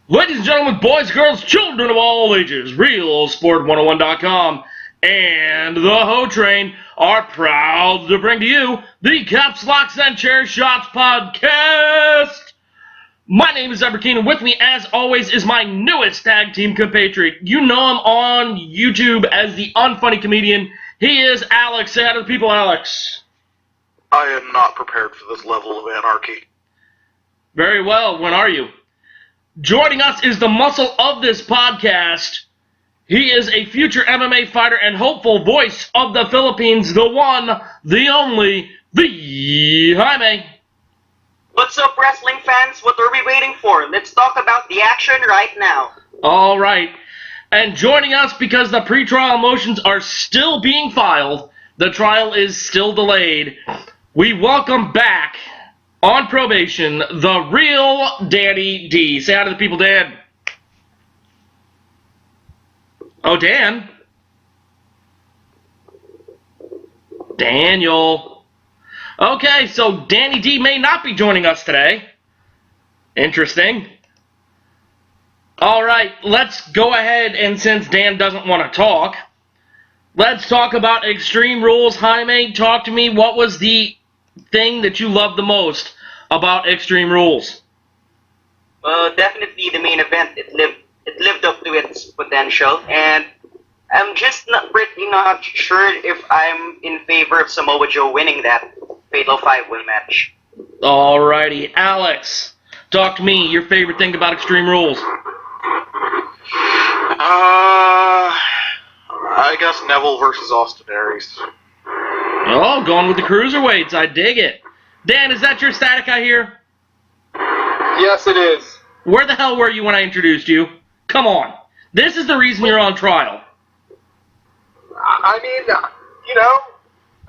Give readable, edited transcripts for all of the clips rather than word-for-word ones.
Ladies and gentlemen, boys, girls, children of all ages, RealSport101.com and the Ho Train are proud to bring to you the Caps, Locks, and Chair Shots podcast. My name is Eberkeen, and with me, as always, is my newest tag team compatriot. You know him on YouTube as the Unfunny Comedian. He is Alex. Say hi to the people, Alex. I am not prepared for this level of anarchy. Very well. When are you? Joining us is the muscle of this podcast. He is a future MMA fighter and hopeful voice of the Philippines, the one, the only, the Jaime. What's up, wrestling fans? What are we waiting for? Let's talk about the action right now. All right. And joining us, because the pretrial motions are still being filed, the trial is still delayed, we welcome back, on probation, the real Danny D. Say hi to the people, Dan. Oh, Dan. Daniel. Okay, so Danny D may not be joining us today. Interesting. All right, let's go ahead, and since Dan doesn't want to talk, let's talk about Extreme Rules. Jaime, talk to me. What was the thing that you loved the most about Extreme Rules? Definitely the main event. It lived up to its potential, and I'm just not sure if I'm in favor of Samoa Joe winning that Fatal 5-Way match. Alrighty, Alex, talk to me. Your favorite thing about Extreme Rules? I guess Neville versus Austin Aries. Oh, going with the cruiserweights. I dig it. Dan, is that your static I hear? Yes, it is. Where the hell were you when I introduced you? Come on. This is the reason you're on trial. I mean,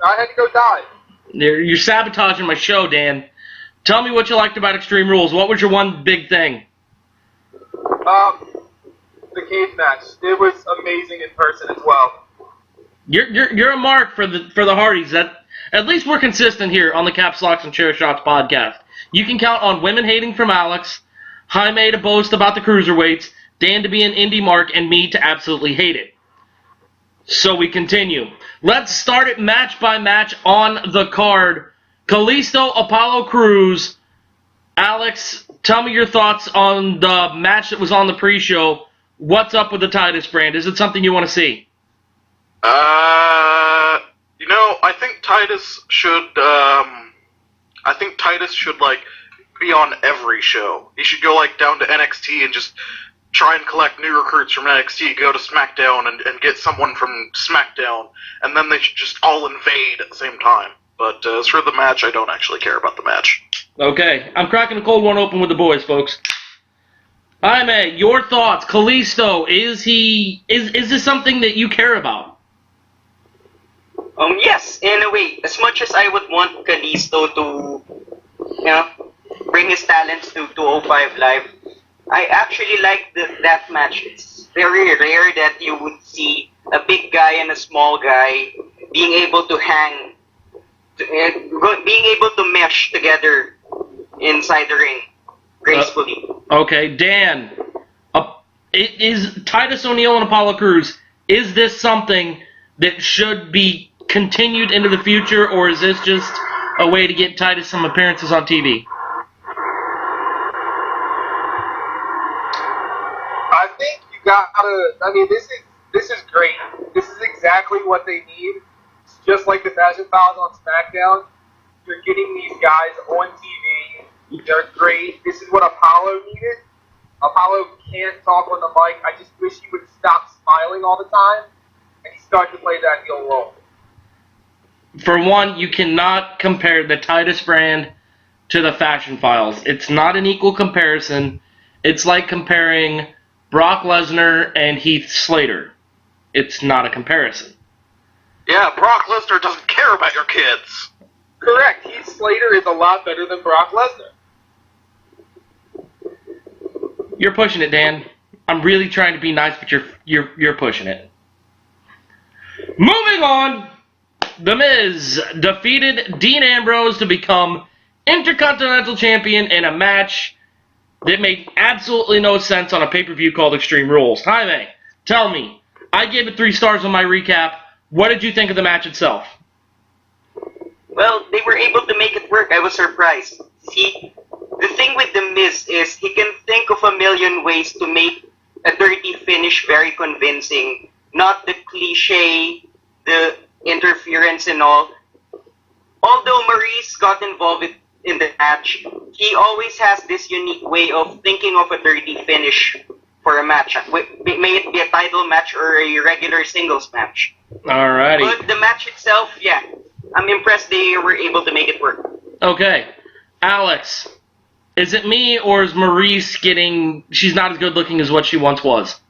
I had to go die. You're sabotaging my show, Dan. Tell me what you liked about Extreme Rules. What was your one big thing? The cage match. It was amazing in person as well. You're a mark for the Hardys. That at least we're consistent here on the Caps, Locks, and Chair Shots podcast. You can count on women hating from Alex, Jaime to boast about the cruiserweights, Dan to be an indie mark, and me to absolutely hate it. So we continue. Let's start it match by match on the card. Kalisto, Apollo Crews. Alex, tell me your thoughts on the match that was on the pre-show. What's up with the Titus brand? Is it something you want to see? I think Titus should, be on every show. He should go, down to NXT and just try and collect new recruits from NXT, go to SmackDown and get someone from SmackDown, and then they should just all invade at the same time. But as for the match, I don't actually care about the match. Okay, I'm cracking a cold one open with the boys, folks. Jaime, your thoughts. Kalisto, is this something that you care about? Yes, in a way. As much as I would want Kalisto to, bring his talents to 205 Live, I actually like that match. It's very rare that you would see a big guy and a small guy being able to being able to mesh together inside the ring gracefully. Okay, Dan, is Titus O'Neil and Apollo Crews, is this something that should be continued into the future, or is this just a way to get Titus some appearances on TV? I think you gotta. This is great. This is exactly what they need. It's just like the Fashion Files on SmackDown. You're getting these guys on TV. They're great. This is what Apollo needed. Apollo can't talk on the mic. I just wish he would stop smiling all the time and he start to play that heel role. For one, you cannot compare the Titus brand to the Fashion Files. It's not an equal comparison. It's like comparing Brock Lesnar and Heath Slater. It's not a comparison. Yeah, Brock Lesnar doesn't care about your kids. Correct. Heath Slater is a lot better than Brock Lesnar. You're pushing it, Dan. I'm really trying to be nice, but you're pushing it. Moving on, The Miz defeated Dean Ambrose to become Intercontinental Champion in a match that made absolutely no sense on a pay-per-view called Extreme Rules. Jaime, tell me. I gave it 3 stars on my recap. What did you think of the match itself? Well, they were able to make it work. I was surprised. See, the thing with The Miz is he can think of a million ways to make a dirty finish very convincing. Not the cliche, the interference and all. Although Maurice got involved in the match, he always has this unique way of thinking of a dirty finish for a match. May it be a title match or a regular singles match. Alrighty. But the match itself, yeah, I'm impressed they were able to make it work. Okay. Alex, is it me or is Maurice she's not as good looking as what she once was?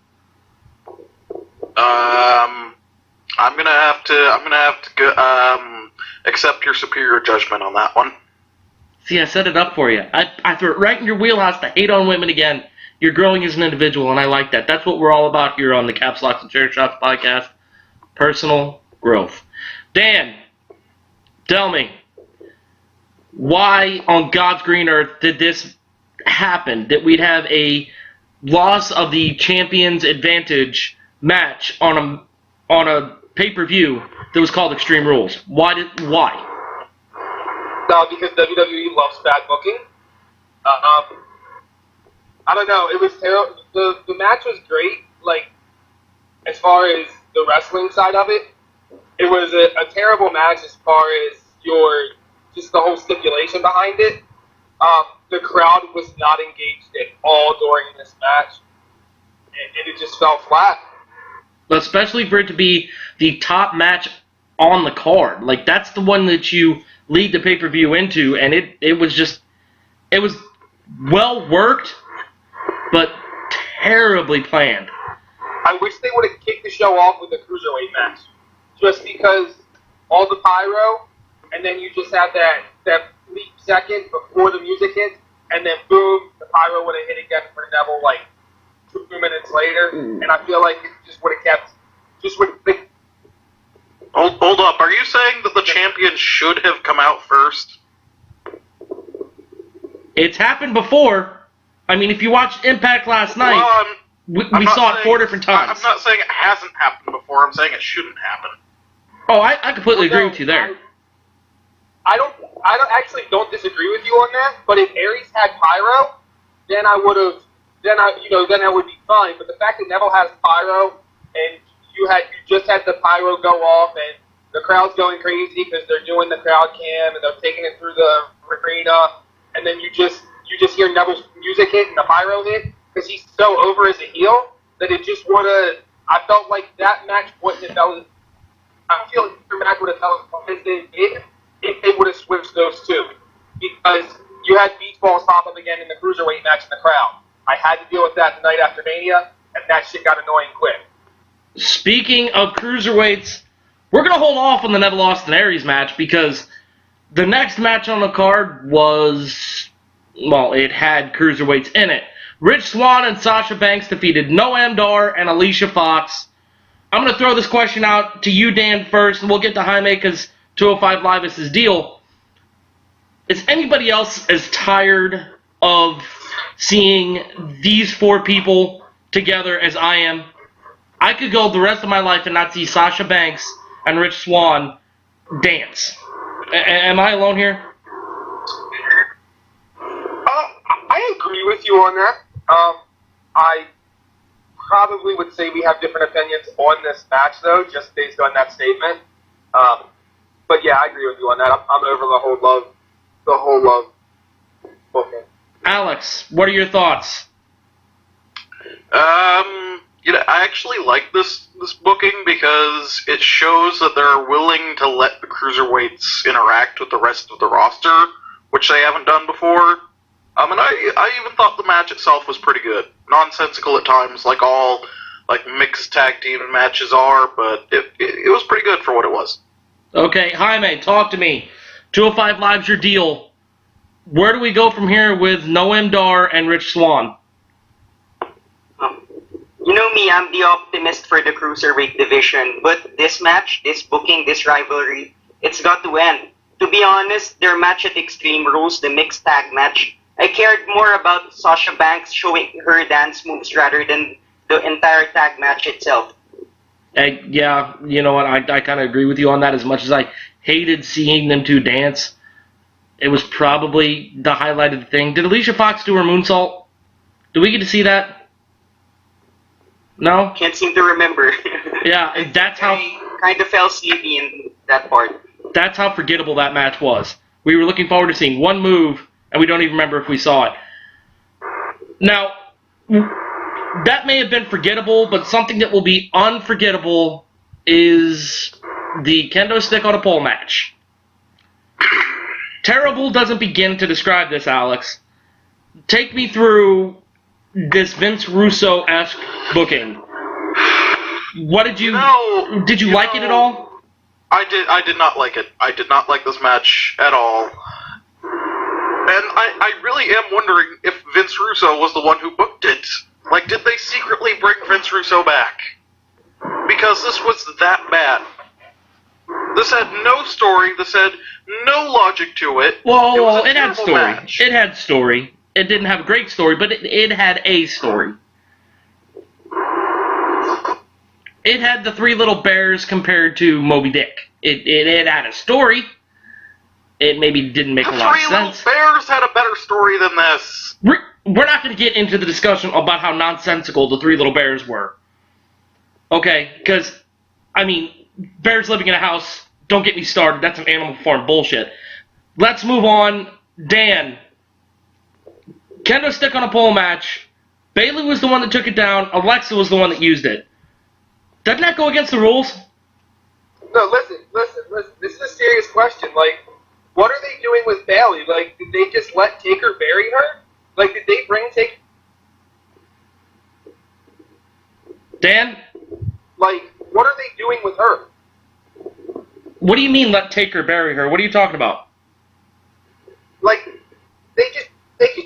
I'm gonna have to go, accept your superior judgment on that one. See, I set it up for you. I threw it right in your wheelhouse to hate on women again. You're growing as an individual, and I like that. That's what we're all about here on the Caps Locks and Chair Shots podcast. Personal growth. Dan, tell me, why on God's green earth did this happen? That we'd have a loss of the champion's advantage match on a pay-per-view that was called Extreme Rules. Why? Because WWE loves bad booking. I don't know. It was terrible. The match was great. Like, as far as the wrestling side of it, it was a terrible match as far as just the whole stipulation behind it. The crowd was not engaged at all during this match, and it just fell flat. Especially for it to be the top match on the card. Like, that's the one that you lead the pay-per-view into, and it was well worked, but terribly planned. I wish they would have kicked the show off with a cruiserweight match, just because all the pyro, and then you just have that leap second before the music hits, and then boom, the pyro would have hit again for Neville like 2 minutes later, and I feel like it just would have kept, Hold up, are you saying that the champion should have come out first? It's happened before. I mean, if you watched Impact last night, we saw it 4 different times. I'm not saying it hasn't happened before, I'm saying it shouldn't happen. Oh, I completely agree with you there. I don't disagree with you on that, but if Aries had pyro, then I would be fine. But the fact that Neville has pyro, and you just had the pyro go off, and the crowd's going crazy because they're doing the crowd cam and they're taking it through the arena, and then you just hear Neville's music hit and the pyro hit because he's so over as a heel that it just would have. I felt like that match wouldn't have felt. I feel like the match would have felt as they did if they would have switched those two, because you had beach balls pop up again in the cruiserweight match in the crowd. I had to deal with that the night after Mania, and that shit got annoying quick. Speaking of cruiserweights, we're going to hold off on the Neville Austin Aries match because the next match on the card it had cruiserweights in it. Rich Swann and Sasha Banks defeated Noam Dar and Alicia Fox. I'm going to throw this question out to you, Dan, first, and we'll get to Jaime because 205 Live is his deal. Is anybody else as tired of seeing these 4 people together as I am? I could go the rest of my life and not see Sasha Banks and Rich Swann dance. Am I alone here? I agree with you on that. I probably would say we have different opinions on this match, though, just based on that statement. But yeah, I agree with you on that. I'm over the whole love booking. Alex, what are your thoughts? I actually like this booking because it shows that they're willing to let the cruiserweights interact with the rest of the roster, which they haven't done before. And I even thought the match itself was pretty good. Nonsensical at times, like all mixed tag team matches are, but it was pretty good for what it was. Okay, Jaime, talk to me. 205 Live's your deal. Where do we go from here with Noam Dar and Rich Swann? You know me, I'm the optimist for the cruiserweight division, but this match, this booking, this rivalry, it's got to end. To be honest, their match at Extreme Rules, the mixed tag match, I cared more about Sasha Banks showing her dance moves rather than the entire tag match itself. Yeah, you know what? I kind of agree with you on that. As much as I hated seeing them two dance, it was probably the highlight of the thing. Did Alicia Fox do her moonsault? Did we get to see that? No? Can't seem to remember. Yeah, and that's how I kind of fell sleepy in that part. that's how forgettable that match was. We were looking forward to seeing one move, and we don't even remember if we saw it. Now, that may have been forgettable, but something that will be unforgettable is the kendo stick on a pole match. Terrible doesn't begin to describe this, Alex. Take me through this Vince Russo-esque booking. What did you... did you like it at all? I did not like it. I did not like this match at all. And I really am wondering if Vince Russo was the one who booked it. Like, did they secretly bring Vince Russo back? Because this was that bad. This had no story. This had no logic to it. Well, it had story. Match. It had story. It didn't have a great story, but it had a story. It had the Three Little Bears compared to Moby Dick. It had a story. It maybe didn't make a lot of sense. The Three Little Bears had a better story than this. We're not going to get into the discussion about how nonsensical the Three Little Bears were. Okay, because, I mean, bears living in a house, don't get me started. That's some Animal Farm bullshit. Let's move on. Dan, kendo stick on a pole match. Bayley was the one that took it down. Alexa was the one that used it. Doesn't that go against the rules? No, listen. This is a serious question. Like, what are they doing with Bayley? Like, did they just let Taker bury her? Like, did they bring Taker? Dan? Like, what are they doing with her? What do you mean let Taker bury her? What are you talking about? Like, they just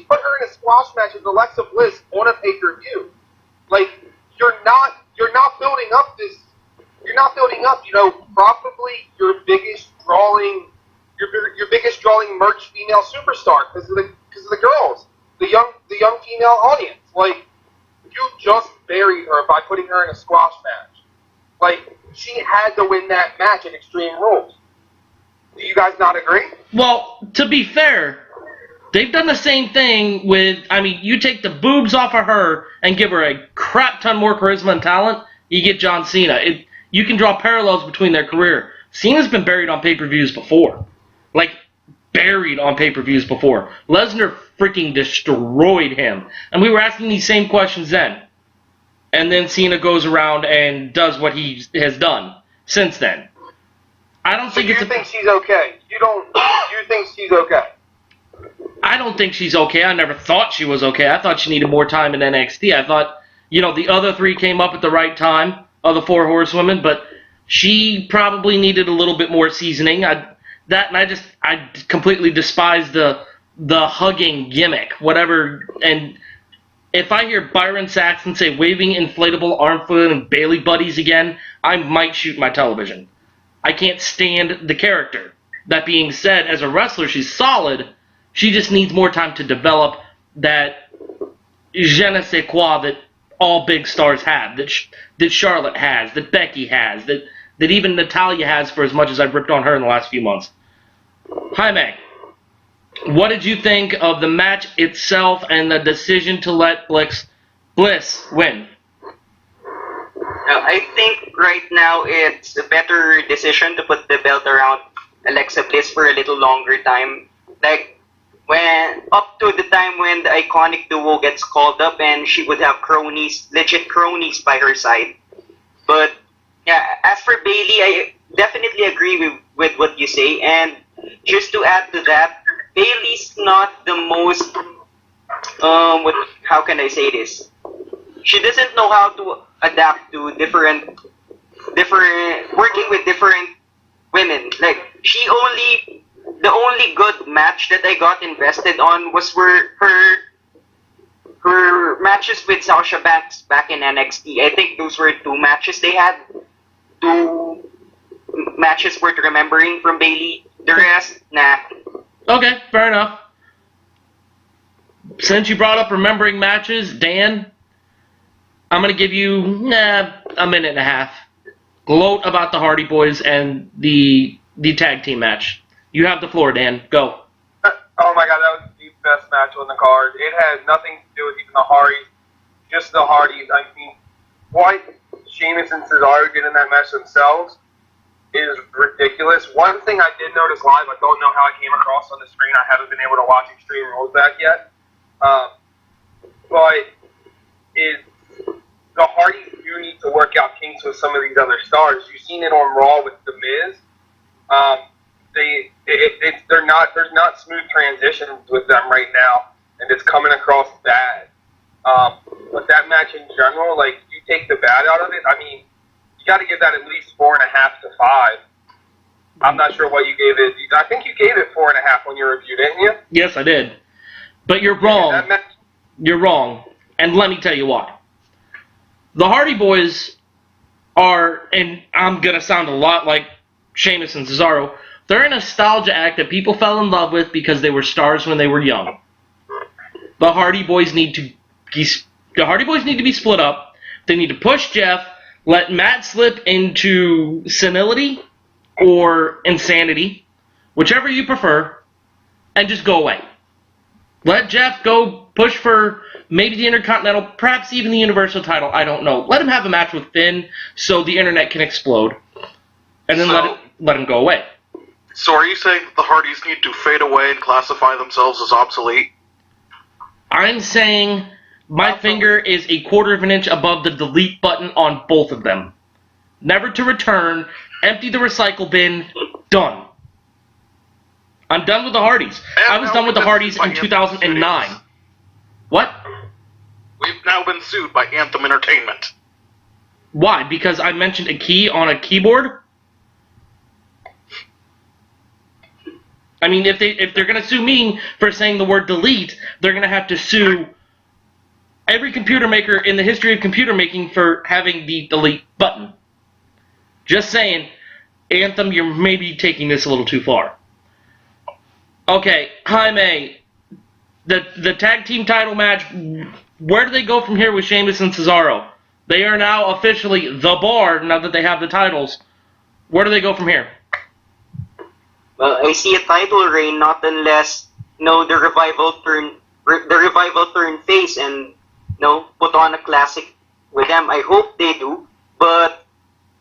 put her in a squash match with Alexa Bliss on a pay-per-view. Like, you're not building up this. You're not building up, probably your biggest drawing merch female superstar because of the girls, the young female audience. Like, you just buried her by putting her in a squash match. Like, she had to win that match in Extreme Rules. Do you guys not agree? Well, to be fair, they've done the same thing with, you take the boobs off of her and give her a crap ton more charisma and talent, you get John Cena. You can draw parallels between their career. Cena's been buried on pay-per-views before. Like, buried on pay-per-views before. Lesnar freaking destroyed him. And we were asking these same questions then. And then Cena goes around and does what he has done since then. I don't think you think she's okay? You think she's okay? I don't think she's okay. I never thought she was okay. I thought she needed more time in NXT. I thought, the other three came up at the right time of the Four Horsewomen, but she probably needed a little bit more seasoning. I completely despise the hugging gimmick, whatever. And if I hear Byron Saxton say waving inflatable arm fluid and Bailey buddies again, I might shoot my television. I can't stand the character. That being said, as a wrestler, she's solid. She just needs more time to develop that je ne sais quoi that all big stars have, that Charlotte has, that Becky has, that even Natalya has for as much as I've ripped on her in the last few months. Jaime, what did you think of the match itself and the decision to let Bliss win? I think right now it's a better decision to put the belt around Alexa Bliss for a little longer time. Like, up to the time when the iconic duo gets called up and she would have legit cronies by her side. But, yeah, as for Bayley, I definitely agree with what you say. And just to add to that, Bayley's not the most, how can I say this? She doesn't know how to adapt to different, working with different women. Like, the only good match that I got invested on was her matches with Sasha Banks back in NXT. I think those were two matches they had. Two matches worth remembering from Bayley. The rest, nah. Okay, fair enough. since you brought up remembering matches, Dan, I'm going to give you a minute and a half. Gloat about the Hardy Boys and the tag team match. You have the floor, Dan. Go. Oh my God, that was the best match on the card. It had nothing to do with even the Hardys, just the Hardys. I mean, what Sheamus and Cesaro did in that match themselves is ridiculous. One thing I did notice live, I don't know how it came across on the screen. I haven't been able to watch Extreme Rules back yet. But the Hardys do need to work out kinks with some of these other stars. You've seen it on Raw with The Miz. There's not smooth transitions with them right now, and it's coming across bad. But that match in general, like, you take the bad out of it, I mean, you got to give that at least 4.5 to 5. I'm not sure what you gave it. I think you gave it 4.5 on your review, didn't you? Yes, I did. But you're wrong. You're wrong. And let me tell you why. The Hardy Boys are, and I'm going to sound a lot like Sheamus and Cesaro, they're a nostalgia act that people fell in love with because they were stars when they were young. The Hardy Boys need to be split up. They need to push Jeff, let Matt slip into senility or insanity, whichever you prefer, and just go away. Let Jeff go push for maybe the Intercontinental, perhaps even the Universal title, I don't know. Let him have a match with Finn so the internet can explode. And then let him go away. So are you saying the Hardys need to fade away and classify themselves as obsolete? I'm saying my finger is a quarter of an inch above the delete button on both of them. Never to return, empty the recycle bin, done. I'm done with the Hardys. I was done with the Hardys in 2009. What? We've now been sued by Anthem Entertainment. Why? Because I mentioned a key on a keyboard? I mean, if they're going to sue me for saying the word delete, they're going to have to sue every computer maker in the history of computer making for having the delete button. Just saying, Anthem, you're maybe taking this a little too far. Okay, Jaime, the tag team title match, where do they go from here with Sheamus and Cesaro? They are now officially the Bar, now that they have the titles. Where do they go from here? Well, I see a title reign not unless the revival turn face and put on a classic with them. I hope they do, but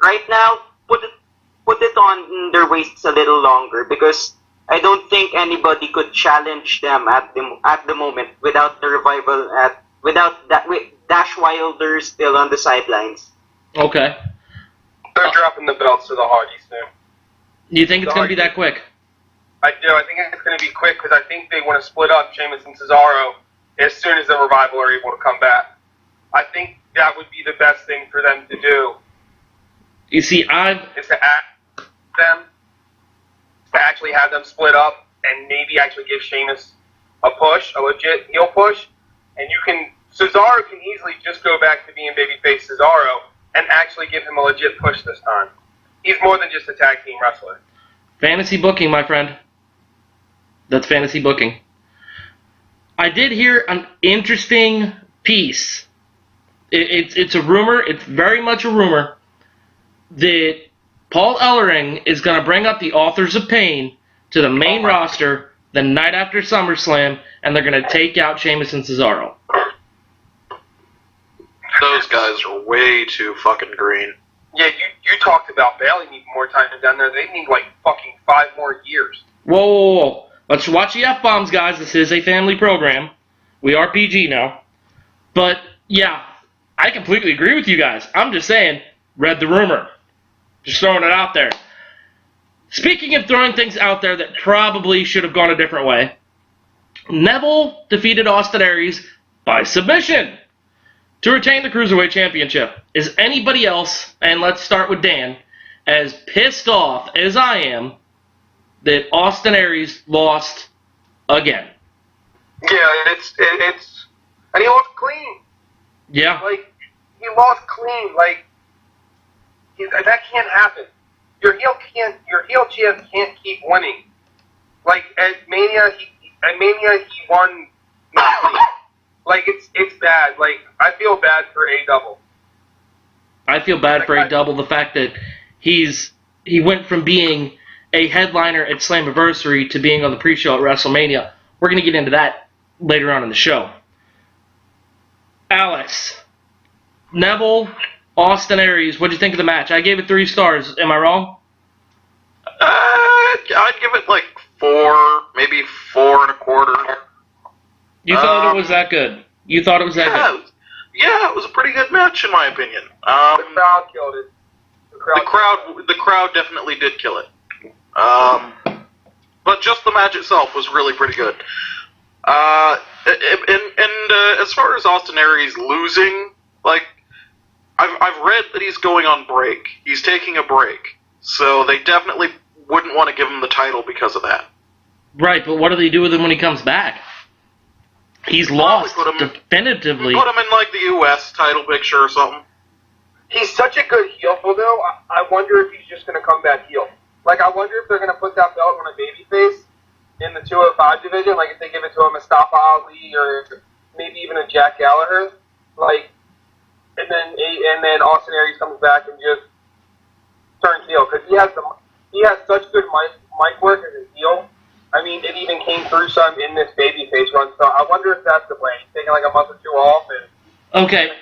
right now put it on their waists a little longer because I don't think anybody could challenge them at the moment without the revival with Dash Wilder still on the sidelines. Okay. They're dropping the belts to the Hardys soon. You think it's going to be that quick? I do. I think it's going to be quick because I think they want to split up Sheamus and Cesaro as soon as the Revival are able to come back. I think that would be the best thing for them to do. You see, is to actually have them split up and maybe actually give Sheamus a push, a legit heel push, and Cesaro can easily just go back to being babyface Cesaro and actually give him a legit push this time. He's more than just a tag team wrestler. Fantasy booking, my friend. That's fantasy booking. I did hear an interesting piece. It's a rumor. It's very much a rumor that Paul Ellering is going to bring up the Authors of Pain to the main roster the night after SummerSlam, and they're going to take out Sheamus and Cesaro. Those guys are way too fucking green. Yeah, you talked about Bailey needing more time down there. They need like fucking 5 more years. Whoa. Let's watch the F-bombs, guys. This is a family program. We are PG now. But, yeah, I completely agree with you guys. I'm just saying, read the rumor. Just throwing it out there. Speaking of throwing things out there that probably should have gone a different way, Neville defeated Austin Aries by submission to retain the Cruiserweight Championship. Is anybody else, and let's start with Dan, as pissed off as I am that Austin Aries lost again? Yeah, it's and he lost clean. Yeah. Like, he lost clean. Like, that can't happen. Your heel champ can't keep winning. Like, at Mania, he won not clean. Like, it's bad. Like, I feel bad for A-Double. I feel bad for A-Double, the fact that he went from being a headliner at Slammiversary to being on the pre-show at WrestleMania. We're going to get into that later on in the show. Alex, Neville, Austin Aries, what'd you think of the match? I gave it 3 stars. Am I wrong? I'd give it like 4, maybe 4.25. You thought it was that good? You thought it was that good? Yeah, it was a pretty good match in my opinion. The crowd killed it. The crowd definitely did kill it. But just the match itself was really pretty good. As far as Austin Aries losing, like, I've read that he's going on break. He's taking a break. So they definitely wouldn't want to give him the title because of that. Right, but what do they do with him when he comes back? He's lost definitively. Put him in, like, the U.S. title picture or something. He's such a good heel, though. I wonder if he's just going to come back heel. Like, I wonder if they're going to put that belt on a babyface in the 205 division, like if they give it to a Mustafa Ali or maybe even a Jack Gallagher, like, and then Austin Aries comes back and just turns heel because he has such good mic work as a heel. I mean, it even came through some in this babyface run. So I wonder if that's the plan. He's taking like a month or 2 off and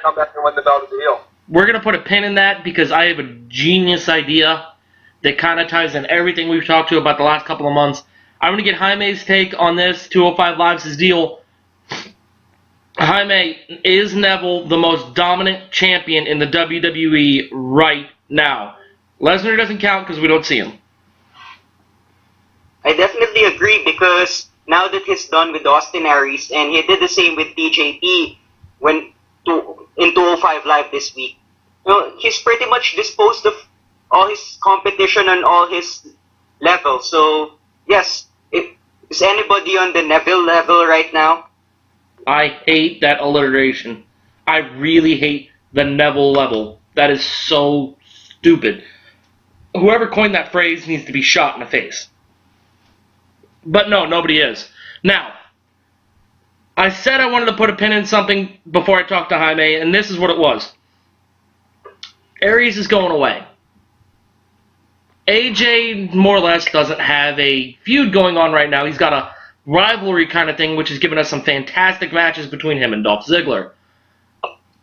come back and win the belt as a heel. We're gonna put a pin in that because I have a genius idea that kind of ties in everything we've talked to about the last couple of months. I'm going to get Jaime's take on this, 205 Lives' deal. Jaime, is Neville the most dominant champion in the WWE right now? Lesnar doesn't count because we don't see him. I definitely agree because now that he's done with Austin Aries and he did the same with TJP in 205 Live this week, you know, he's pretty much disposed of all his competition on all his levels. So, yes, is anybody on the Neville level right now? I hate that alliteration. I really hate the Neville level. That is so stupid. Whoever coined that phrase needs to be shot in the face. But no, nobody is. Now, I said I wanted to put a pin in something before I talked to Jaime, and this is what it was. Aries is going away. AJ, more or less, doesn't have a feud going on right now. He's got a rivalry kind of thing, which has given us some fantastic matches between him and Dolph Ziggler.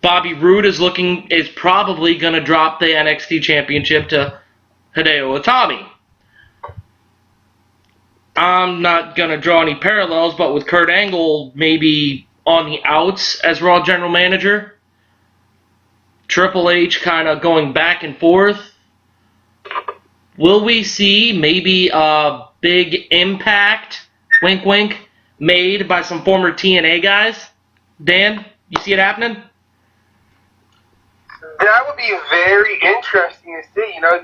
Bobby Roode is probably going to drop the NXT Championship to Hideo Itami. I'm not going to draw any parallels, but with Kurt Angle maybe on the outs as Raw General Manager, Triple H kind of going back and forth. Will we see maybe a big impact, wink wink, made by some former TNA guys? Dan, you see it happening? That would be very interesting to see. You know,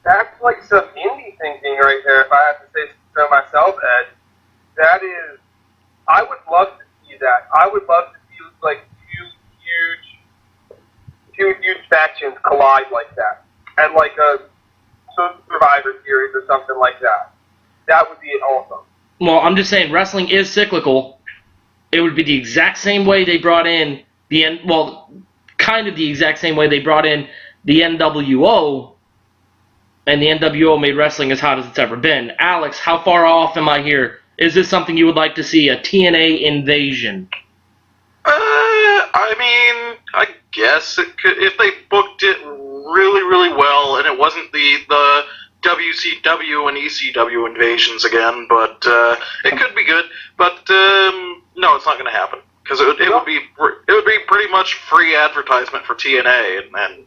that's like some indie thinking right there, if I have to say so myself, Ed. That is, I would love to see that. I would love to see like two huge factions collide like that. And like a Survivor Series or something like that. That would be awesome. Well, I'm just saying, wrestling is cyclical. It would be the exact same way they brought in kind of the exact same way they brought in the NWO, and the NWO made wrestling as hot as it's ever been. Alex, how far off am I here? Is this something you would like to see, a TNA invasion? I mean, I guess it could, if they booked it really, really well, and it wasn't the WCW and ECW invasions again, but it could be good. But no, it's not going to happen because it would be pretty much free advertisement for TNA, and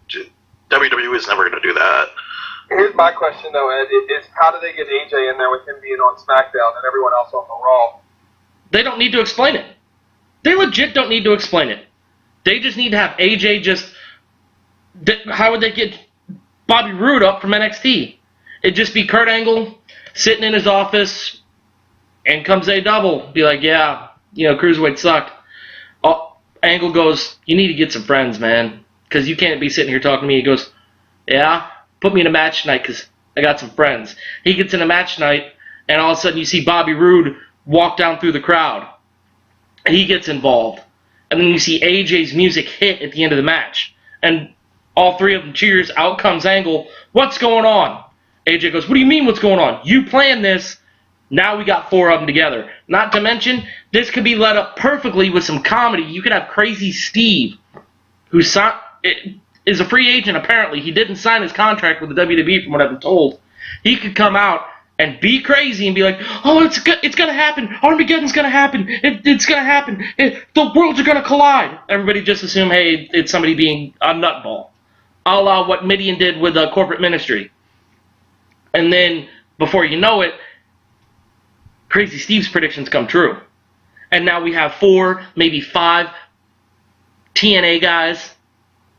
WWE is never going to do that. Here's my question though, Ed: is how do they get AJ in there with him being on SmackDown and everyone else on the Raw? They don't need to explain it. They legit don't need to explain it. They just need to have AJ just... How would they get Bobby Roode up from NXT? It'd just be Kurt Angle sitting in his office, and comes A-Double. Be like, yeah, Cruiserweight sucked. Angle goes, you need to get some friends, man, because you can't be sitting here talking to me. He goes, yeah, put me in a match tonight because I got some friends. He gets in a match night, and all of a sudden you see Bobby Roode walk down through the crowd. He gets involved. And then you see AJ's music hit at the end of the match. And all three of them cheers. Out comes Angle. What's going on? AJ goes, what do you mean what's going on? You planned this. Now we got four of them together. Not to mention, this could be led up perfectly with some comedy. You could have Crazy Steve, who is a free agent apparently. He didn't sign his contract with the WWE from what I've been told. He could come out and be crazy and be like, oh, it's going to happen. Armageddon's going to happen. It's going to happen. The worlds are going to collide. Everybody just assume, hey, it's somebody being a nutball. A la what Midian did with corporate ministry. And then, before you know it, Crazy Steve's predictions come true. And now we have 4, maybe 5 TNA guys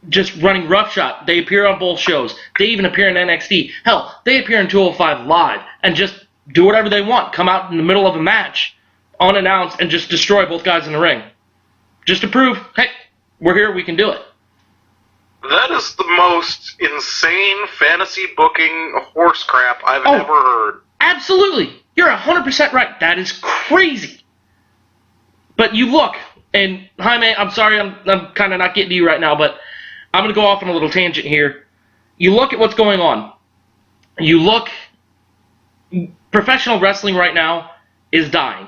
just running roughshod. They appear on both shows. They even appear in NXT. Hell, they appear in 205 Live and just do whatever they want. Come out in the middle of a match, unannounced, and just destroy both guys in the ring. Just to prove, hey, we're here, we can do it. That is the most insane fantasy booking horse crap I've ever heard. Absolutely. You're 100% right. That is crazy. But you look, and Jaime, I'm sorry, I'm kind of not getting to you right now, but I'm going to go off on a little tangent here. You look at what's going on. You look, professional wrestling right now is dying.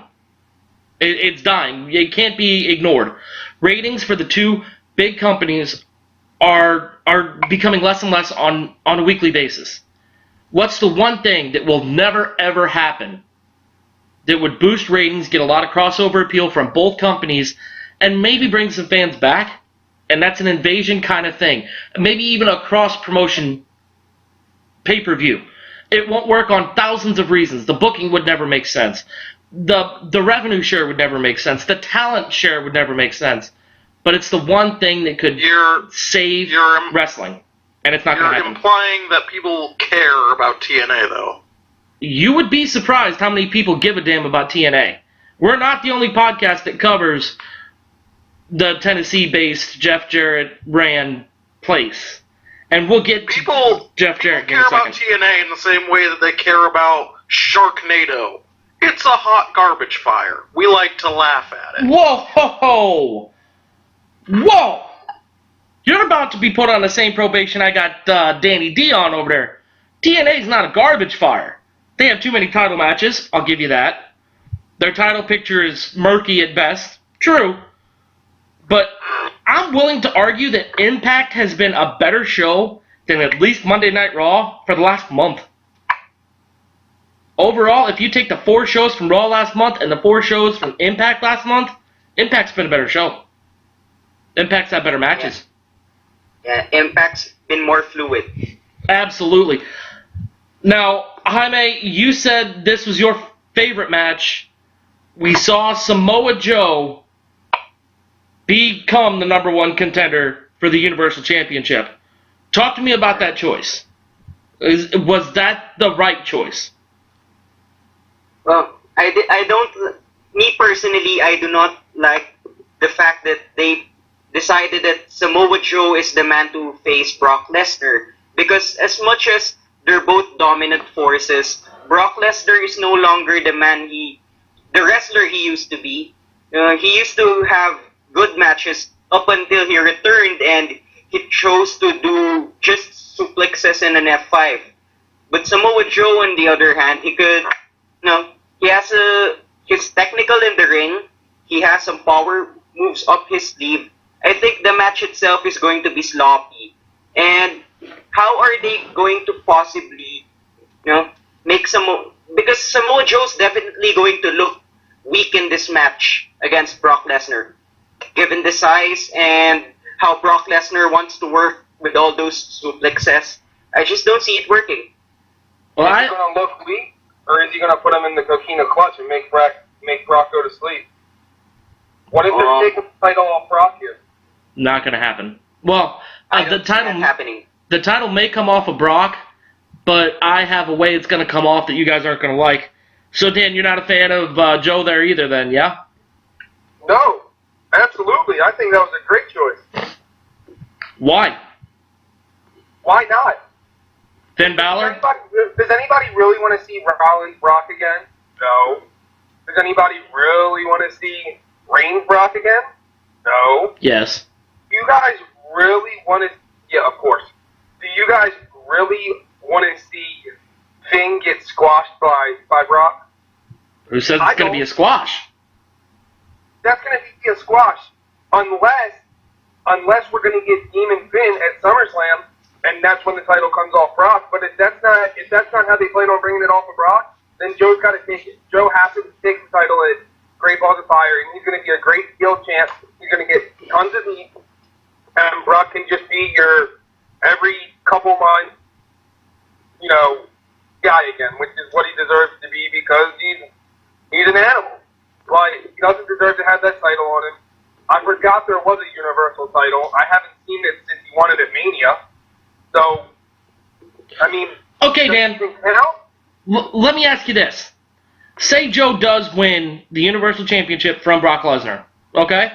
It's dying. It can't be ignored. Ratings for the two big companies are becoming less and less on a weekly basis. What's the one thing that will never, ever happen that would boost ratings, get a lot of crossover appeal from both companies, and maybe bring some fans back? And that's an invasion kind of thing. Maybe even a cross-promotion pay-per-view. It won't work on thousands of reasons. The booking would never make sense. The revenue share would never make sense. The talent share would never make sense. But it's the one thing that could save wrestling. And it's not going to happen. You're implying that people care about TNA, though. You would be surprised how many people give a damn about TNA. We're not the only podcast that covers the Tennessee-based Jeff Jarrett ran place. And we'll get to Jeff Jarrett in a second. People care about TNA in the same way that they care about Sharknado. It's a hot garbage fire. We like to laugh at it. Whoa, ho, ho. Whoa! You're about to be put on the same probation I got Danny D on over there. TNA's not a garbage fire. They have too many title matches, I'll give you that. Their title picture is murky at best. True. But I'm willing to argue that Impact has been a better show than at least Monday Night Raw for the last month. Overall, if you take the 4 shows from Raw last month and the 4 shows from Impact last month, Impact's been a better show. Impact's had better matches. Yeah, Impact's been more fluid. Absolutely. Now, Jaime, you said this was your favorite match. We saw Samoa Joe become the #1 contender for the Universal Championship. Talk to me about that choice. Was that the right choice? Well, me personally, I do not like the fact that they decided that Samoa Joe is the man to face Brock Lesnar. Because as much as they're both dominant forces, Brock Lesnar is no longer the wrestler he used to be. He used to have good matches up until he returned and he chose to do just suplexes and an F5. But Samoa Joe, on the other hand, he has he's technical in the ring. He has some power moves up his sleeve. I think the match itself is going to be sloppy. And how are they going to possibly, make because Samoa Joe's definitely going to look weak in this match against Brock Lesnar, given the size and how Brock Lesnar wants to work with all those suplexes. I just don't see it working. Well, is he going to look weak, or is he going to put him in the coquina clutch and make Brock go to sleep? What if they're taking the title off Brock here? Not going to happen. Well, the title may come off of Brock, but I have a way it's going to come off that you guys aren't going to like. So, Dan, you're not a fan of Joe there either then, yeah? No, absolutely. I think that was a great choice. Why? Why not? Finn Balor? Does anybody really want to see Rollins Brock again? No. Does anybody really want to see Reigns Brock again? No. Yes. Do you guys really want to? Yeah, of course. Do you guys really want to see Finn get squashed by Brock? Who says it's going to be a squash? That's going to be a squash, unless we're going to get Demon Finn at SummerSlam, and that's when the title comes off Brock. But if that's not how they plan on bringing it off of Brock, then Joe's got to take it. Joe has to take the title at Great Balls of Fire, and he's going to be a great heel champ. He's going to get tons of heat, and Brock can just be your every couple months, guy again, which is what he deserves to be because he's an animal. Like, he doesn't deserve to have that title on him. I forgot there was a Universal title. I haven't seen it since he won it at Mania. So, I mean... Okay, Dan. Let me ask you this. Say Joe does win the Universal Championship from Brock Lesnar, okay?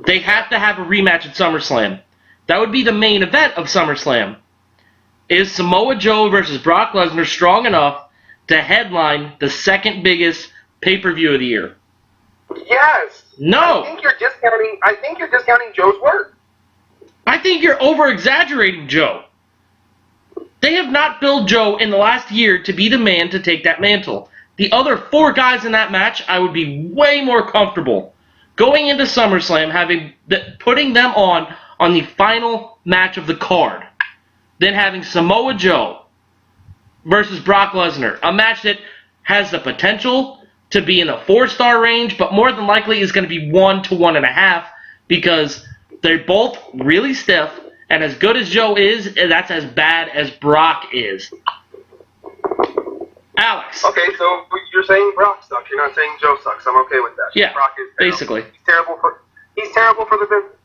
They have to have a rematch at SummerSlam. That would be the main event of SummerSlam. Is Samoa Joe versus Brock Lesnar strong enough to headline the second biggest pay-per-view of the year? Yes. No. I think you're discounting Joe's work. I think you're over-exaggerating Joe. They have not built Joe in the last year to be the man to take that mantle. The other 4 guys in that match, I would be way more comfortable going into SummerSlam, putting them on the final match of the card, than having Samoa Joe versus Brock Lesnar, a match that has the potential to be in the 4-star range, but more than likely is going to be 1 to 1.5 because they're both really stiff, and as good as Joe is, that's as bad as Brock is. Alex. Okay, so you're saying Brock sucks. You're not saying Joe sucks. I'm okay with that. Yeah, Brock is terrible. basically. He's terrible for the business.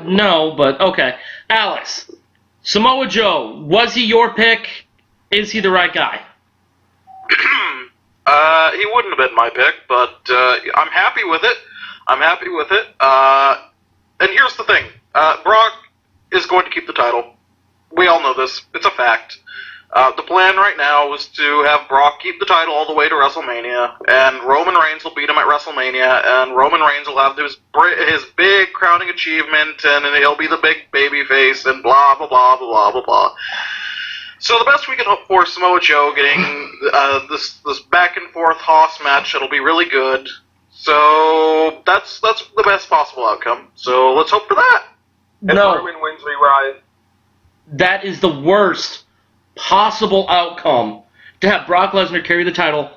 No, but okay. Alex, Samoa Joe, was he your pick? Is he the right guy? He wouldn't have been my pick, but I'm happy with it. And here's the thing. Brock is going to keep the title. We all know this. It's a fact. The plan right now is to have Brock keep the title all the way to WrestleMania, and Roman Reigns will beat him at WrestleMania, and Roman Reigns will have his big crowning achievement, and he'll be the big baby face, and blah, blah, blah, blah, blah, blah. So the best we can hope for is Samoa Joe getting this back and forth Hoss match. It'll be really good. So that's the best possible outcome. So let's hope for that. And Roman wins Rewrite. That is the worst possible outcome, to have Brock Lesnar carry the title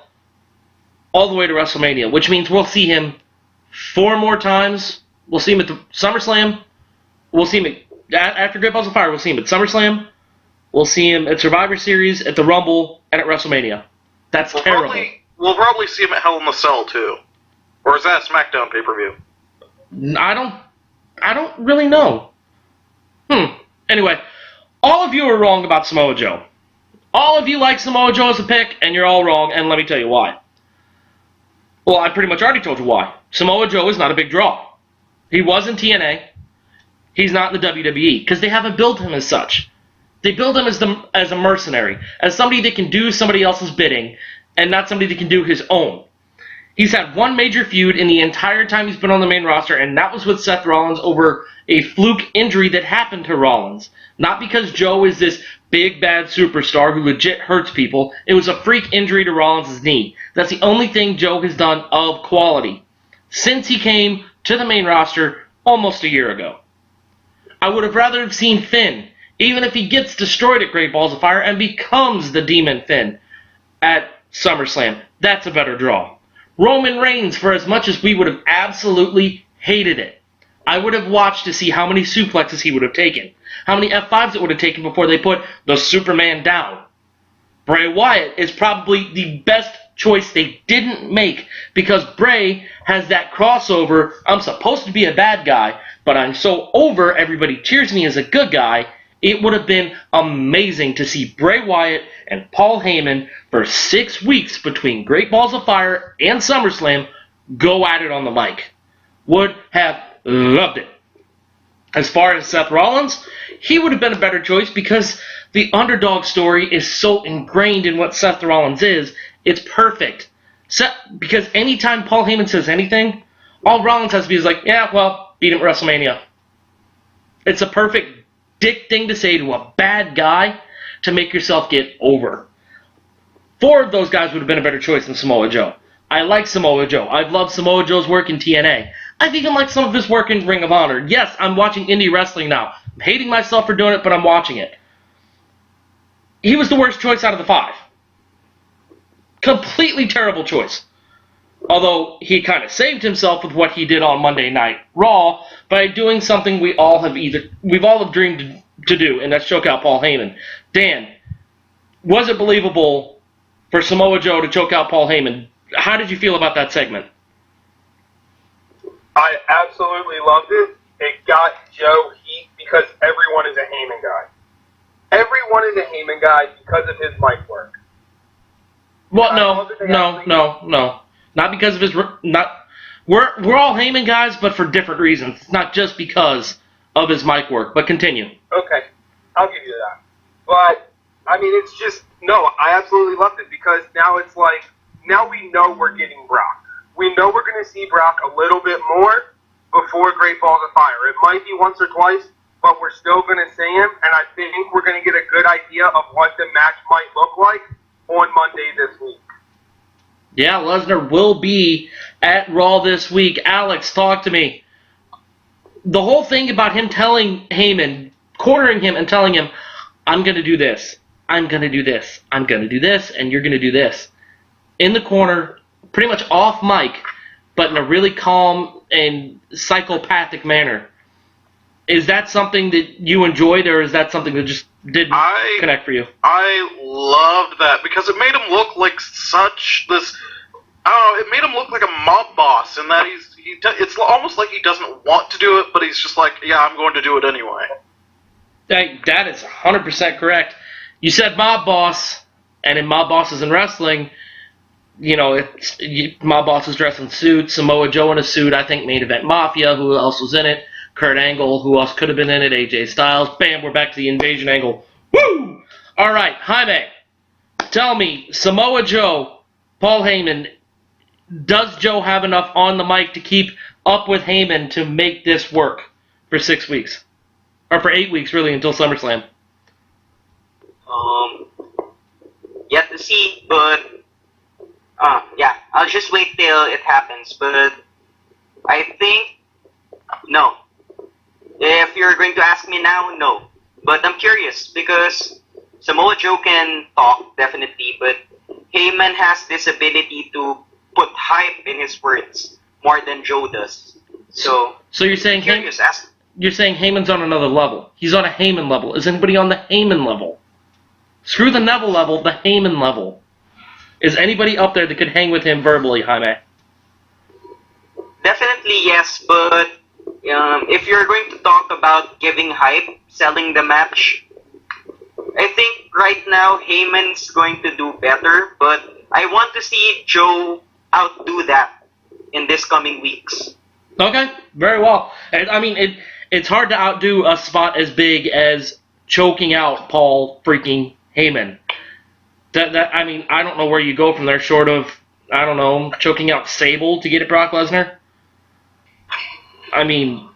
all the way to WrestleMania, which means we'll see him 4 more times. We'll see him at the SummerSlam. We'll see him after Great Balls of Fire. We'll see him at SummerSlam. We'll see him at Survivor Series, at the Rumble, and at WrestleMania. That's terrible. We'll probably see him at Hell in the Cell too, or is that a SmackDown pay-per-view? I don't really know. Anyway, all of you are wrong about Samoa Joe. All of you like Samoa Joe as a pick, and you're all wrong, and let me tell you why. Well, I pretty much already told you why. Samoa Joe is not a big draw. He was in TNA. He's not in the WWE, because they haven't built him as such. They build him as a mercenary, as somebody that can do somebody else's bidding, and not somebody that can do his own. He's had one major feud in the entire time he's been on the main roster, and that was with Seth Rollins over a fluke injury that happened to Rollins. Not because Joe is this big bad superstar who legit hurts people. It was a freak injury to Rollins' knee. That's the only thing Joe has done of quality since he came to the main roster almost a year ago. I would have rather have seen Finn, even if he gets destroyed at Great Balls of Fire and becomes the Demon Finn at SummerSlam. That's a better draw. Roman Reigns, for as much as we would have absolutely hated it, I would have watched to see how many suplexes he would have taken, how many F5s it would have taken before they put the Superman down. Bray Wyatt is probably the best choice they didn't make, because Bray has that crossover, I'm supposed to be a bad guy, but I'm so over, everybody cheers me as a good guy. It would have been amazing to see Bray Wyatt and Paul Heyman for 6 weeks between Great Balls of Fire and SummerSlam go at it on the mic. Would have loved it. As far as Seth Rollins, he would have been a better choice because the underdog story is so ingrained in what Seth Rollins is. It's perfect. Because anytime Paul Heyman says anything, all Rollins has to be is like, yeah, well, beat him at WrestleMania. It's a perfect dick thing to say to a bad guy to make yourself get over. 4 of those guys would have been a better choice than Samoa Joe. I like Samoa Joe. I've loved Samoa Joe's work in TNA. I've even liked some of his work in Ring of Honor. Yes, I'm watching indie wrestling now. I'm hating myself for doing it, but I'm watching it. He was the worst choice out of the 5. Completely terrible choice. Although he kind of saved himself with what he did on Monday Night Raw by doing something we've all have dreamed to do, and that's choke out Paul Heyman. Dan, was it believable for Samoa Joe to choke out Paul Heyman? How did you feel about that segment? I absolutely loved it. It got Joe heat because everyone is a Heyman guy. Everyone is a Heyman guy because of his mic work. Well, no. Not because of his... We're all Heyman guys, but for different reasons. It's not just because of his mic work, but continue. Okay, I'll give you that. But, I mean, it's just... No, I absolutely loved it because now it's like... Now we know we're getting Brock. We know we're going to see Brock a little bit more before Great Balls of Fire. It might be once or twice, but we're still going to see him, and I think we're going to get a good idea of what the match might look like on Monday this week. Yeah, Lesnar will be at Raw this week. Alex, talk to me. The whole thing about him telling Heyman, cornering him and telling him, I'm going to do this, I'm going to do this, I'm going to do this, and you're going to do this. In the corner, pretty much off mic, but in a really calm and psychopathic manner. Is that something that you enjoyed, or is that something that just didn't connect for you? I loved that because it made him look like such this. I don't know. It made him look like a mob boss, in that it's almost like he doesn't want to do it, but he's just like, yeah, I'm going to do it anyway. That is 100% correct. You said mob boss, and in mob bosses in wrestling, you know, mob bosses dress in suits. Samoa Joe in a suit. I think Main Event Mafia. Who else was in it? Kurt Angle. Who else could have been in it? AJ Styles. Bam, we're back to the invasion angle. Woo! All right, Jaime, tell me, Samoa Joe, Paul Heyman, does Joe have enough on the mic to keep up with Heyman to make this work for 6 weeks? Or for 8 weeks, really, until SummerSlam? Yet to see, but yeah, I'll just wait till it happens. But I think no. If you're going to ask me now, no. But I'm curious because Samoa Joe can talk definitely, but Heyman has this ability to put hype in his words more than Joe does. So you're saying you're saying Heyman's on another level. He's on a Heyman level. Is anybody on the Heyman level? Screw the Neville level, the Heyman level. Is anybody up there that could hang with him verbally, Jaime? Definitely yes, but if you're going to talk about giving hype, selling the match, I think right now Heyman's going to do better, but I want to see Joe outdo that in this coming weeks. Okay, very well. I mean, it's hard to outdo a spot as big as choking out Paul freaking Heyman. I mean, I don't know where you go from there short of, I don't know, choking out Sable to get at Brock Lesnar. I mean,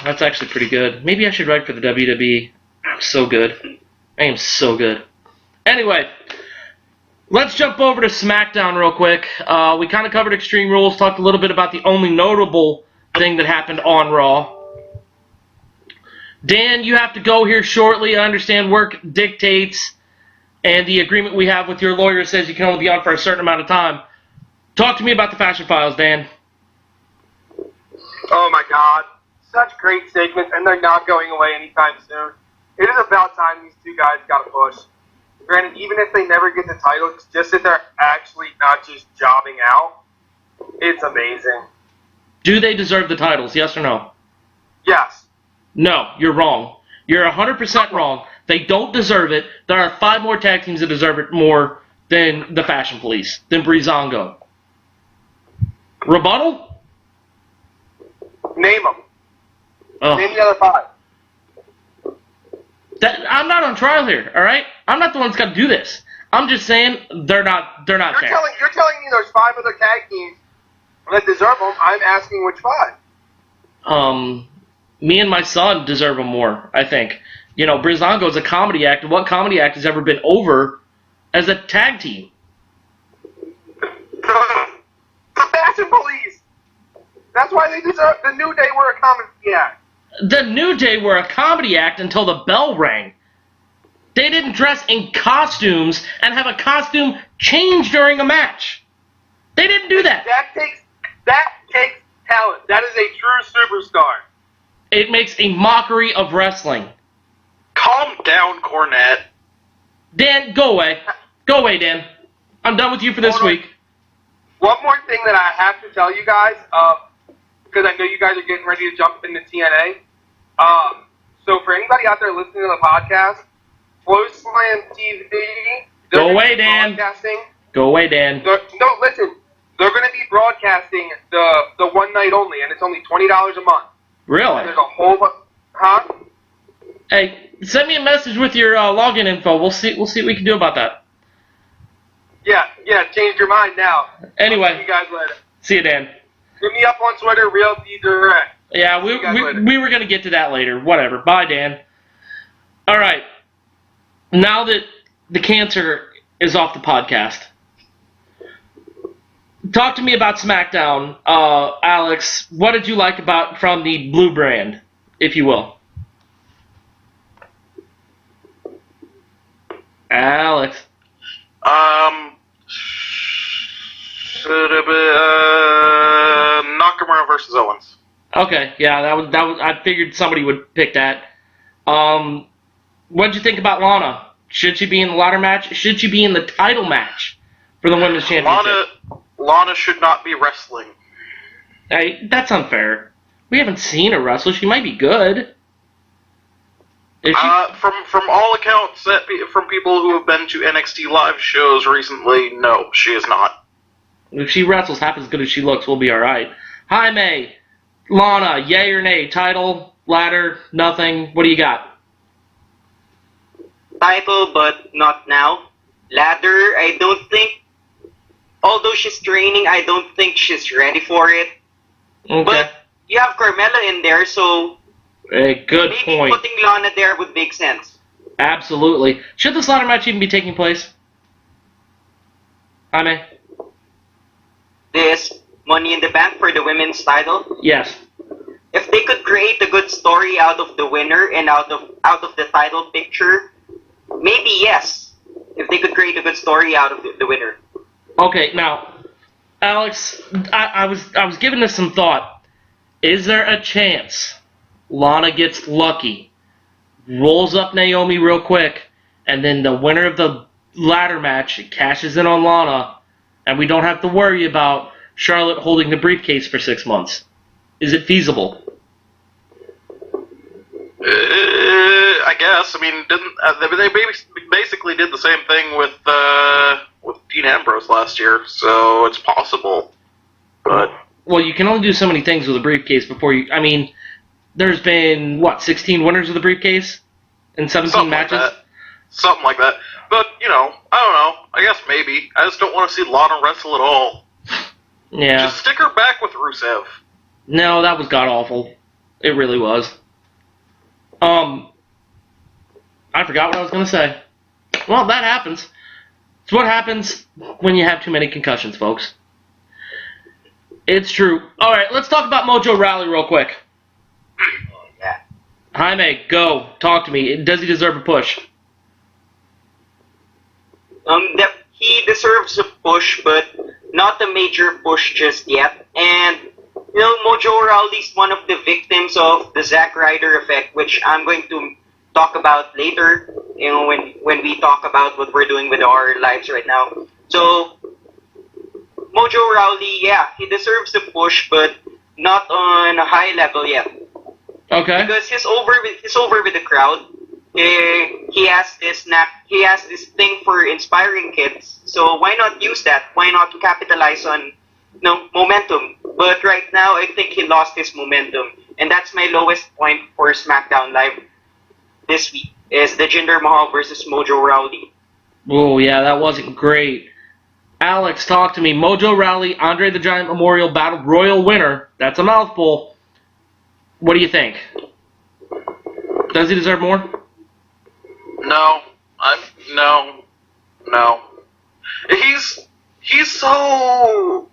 that's actually pretty good. Maybe I should write for the WWE. I'm so good. I am so good. Anyway, let's jump over to SmackDown real quick. We kind of covered Extreme Rules, talked a little bit about the only notable thing that happened on Raw. Dan, you have to go here shortly. I understand work dictates, and the agreement we have with your lawyer says you can only be on for a certain amount of time. Talk to me about the Fashion Files, Dan. Oh my God. Such great segments, and they're not going away anytime soon. It is about time these two guys got a push. Granted, even if they never get the title, it's just that they're actually not just jobbing out. It's amazing. Do they deserve the titles, yes or no? Yes. No, you're wrong. You're 100% wrong. They don't deserve it. There are 5 more tag teams that deserve it more than the Fashion Police, than Breezango. Rebuttal? Name them. Oh. Name the other 5. I'm not on trial here, all right? I'm not the one that's got to do this. I'm just saying they're not You're there. telling me there's 5 other tag teams that deserve them. I'm asking which 5. Me and my son deserve them more, I think. You know, Breezango is a comedy act. What comedy act has ever been over as a tag team? The Fashion Police. That's why they deserve. The New Day were a comedy act. The New Day were a comedy act until the bell rang. They didn't dress in costumes and have a costume change during a match. They didn't do that. That takes talent. That is a true superstar. It makes a mockery of wrestling. Calm down, Cornette. Dan, go away. Go away, Dan. I'm done with you for this week. One more thing that I have to tell you guys, because I know you guys are getting ready to jump into TNA. So for anybody out there listening to the podcast, Flow Slam TV. Go away, Dan. Go away, Dan. No, listen. They're going to be broadcasting the one night only, and it's only $20 a month. Really? And there's a whole bunch. Huh? Hey, send me a message with your login info. We'll see what we can do about that. Yeah, changed your mind now. Anyway. See you guys later. See you, Dan. Hit me up on Twitter, Real D Direct. Yeah, we were going to get to that later. Whatever. Bye, Dan. All right. Now that the cancer is off the podcast, talk to me about SmackDown, Alex. What did you like from the blue brand, if you will? Alex. Nakamura versus Owens. Okay, yeah, that was. I figured somebody would pick that. What did you think about Lana? Should she be in the ladder match? Should she be in the title match for the women's championship? Lana should not be wrestling. Hey, that's unfair. We haven't seen her wrestle. She might be good. From all accounts, from people who have been to NXT live shows recently, no, she is not. If she wrestles half as good as she looks, we'll be all right. Jaime, Lana, yay or nay? Title, ladder, nothing. What do you got? Title, but not now. Ladder, I don't think. Although she's training, I don't think she's ready for it. Okay. But you have Carmella in there, so a good maybe point. Putting Lana there would make sense. Absolutely. Should this ladder match even be taking place? Jaime? This Money in the Bank for the women's title. Yes. If they could create a good story out of the winner and out of the title picture, maybe yes. If they could create a good story out of the winner. Okay, now, Alex, I was giving this some thought. Is there a chance Lana gets lucky, rolls up Naomi real quick, and then the winner of the ladder match cashes in on Lana, and we don't have to worry about Charlotte holding the briefcase for 6 months? Is it feasible? I guess. I mean, they basically did the same thing with Dean Ambrose last year, so it's possible. But well, you can only do so many things with a briefcase before you. I mean, there's been 16 winners of the briefcase in 17 matches. Something like that. But I don't know. I guess maybe. I just don't want to see Lana wrestle at all. Yeah. Just stick her back with Rusev. No, that was god awful. It really was. I forgot what I was going to say. Well, that happens. It's what happens when you have too many concussions, folks. It's true. All right, let's talk about Mojo Rawley real quick. Yeah. Jaime, go. Talk to me. Does he deserve a push? He deserves a push, but not a major push just yet. And Mojo Rawley's one of the victims of the Zack Ryder effect, which I'm going to talk about later, when we talk about what we're doing with our lives right now. So, Mojo Rawley, yeah, he deserves a push, but not on a high level yet. Okay. Because he's over with the crowd. He has this thing for inspiring kids. So why not use that? Why not capitalize on momentum? But right now, I think he lost his momentum, and that's my lowest point for SmackDown Live this week is the Jinder Mahal versus Mojo Rawley. Oh, yeah, that wasn't great. Alex, talk to me. Mojo Raleigh, Andre the Giant Memorial Battle Royal winner. That's a mouthful. What do you think? Does he deserve more? No. No. He's so